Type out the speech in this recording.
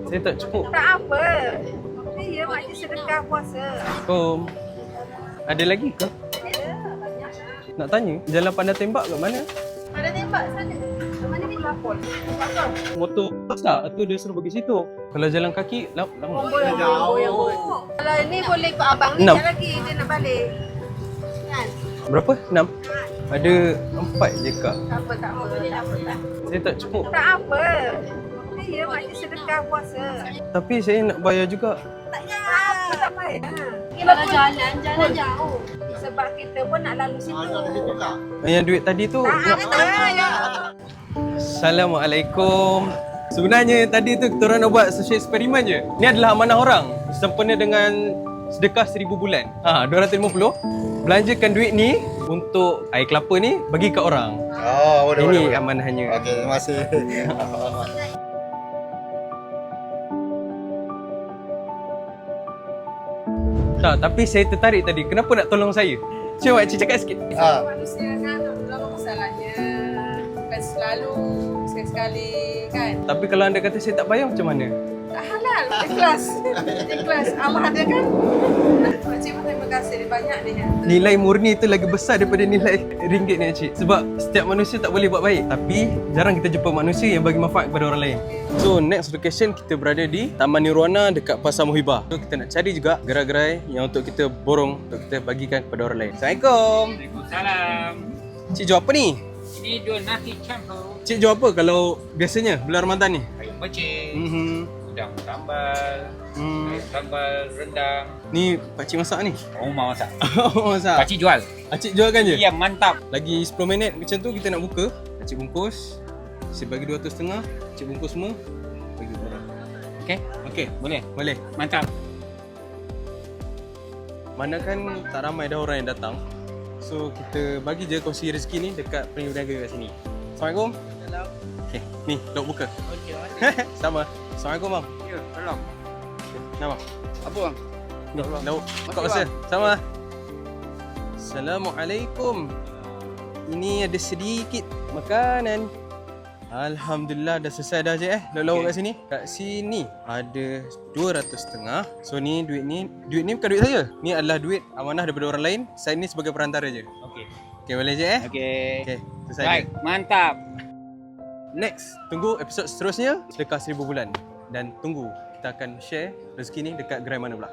Saya tak cukup. Tak apa. Dia makcik sedekah puasa. Assalamualaikum. Ada lagi ke? Nak tanya, jalan pandai tembak kat mana? Ada tembak sana. Mana ni lapor? Motor besar tu dia suruh pergi situ. Kalau jalan kaki, lama. Jauh. Kalau ini boleh ikut abang ni, 6. sekejap lagi dia nak balik. Kan? Berapa? 6? Ada 4 je kak. Tak apa, tak apa. Tak apa, tak. Saya tak cukup. Tak apa. Dia makcik sedekah puasa. Tapi saya nak bayar juga. Tak apa, tak payah. Kalau jalan jauh. Sebab kita pun nak lalu situ. Yang duit tadi tu. Tak apa. Assalamualaikum. Sebenarnya tadi tu kita orang nak buat social eksperimen je. Ni adalah amanah orang. Sempena dengan sedekah 1000 bulan. 250. Belanjakan duit ni untuk air kelapa ni bagi kat orang. Oh, boleh. Ini amanahnya. Okey, terima kasih. Tak, tapi saya tertarik tadi. Kenapa nak tolong saya? Cuba makcik cakap sikit. Manusia kan apa masalahnya. Bukan selalu sekali-sekali kan. Tapi kalau anda kata saya tak bayar macam mana? Tak halal. Ikhlas. Ikhlas. Allah ada kan? Makcik pun terima kasih. Dia banyak dia. Nilai murni tu lagi besar daripada nilai ringgit ni cik. Sebab setiap manusia tak boleh buat baik. Tapi jarang kita jumpa manusia yang bagi manfaat kepada orang lain. So next location kita berada di Taman Nirwana dekat Pasar Muhibah. So kita nak cari juga gerai-gerai yang untuk kita borong, untuk kita bagikan kepada orang lain. Assalamualaikum. Waalaikumsalam. Cik jual apa ni? Ini jual nasi campur, Cik jual apa kalau biasanya bulan Ramadan ni? ayam becek, udang sambal, ayam sambal rendang. Ni pakcik masak ni? Rumah masak. Oh masak. Pakcik jual. Pakcik jualkan je? Iya, mantap. Lagi 10 minit macam tu kita nak buka. Pakcik bungkus. Saya bagi 200.5. Pakcik bungkus semua. Bagi orang. Okey, Okey, boleh. boleh. Mantap. Mana kan tak ramai dah orang yang datang. So kita bagi je kongsi rezeki ni dekat peniaga kat sini. Assalamualaikum. Okey, ni dok buka. Okey, Sama. Assalamualaikum bang. ya, tolong. Nama. Apa bang? Ni dok buka masa. Sama. Assalamualaikum. Ini ada sedikit makanan. Alhamdulillah dah selesai dah je lauk kat sini. Kat sini ada 200.5. So ni duit ni bukan duit saya. Ni adalah duit amanah daripada orang lain. Saya ni sebagai perantara je. Okey. Okey boleh je Okey. Okey, selesai Baik, je. mantap. Next, tunggu episod seterusnya sedekah 1000 bulan dan tunggu kita akan share rezeki ni dekat gerai mana pula.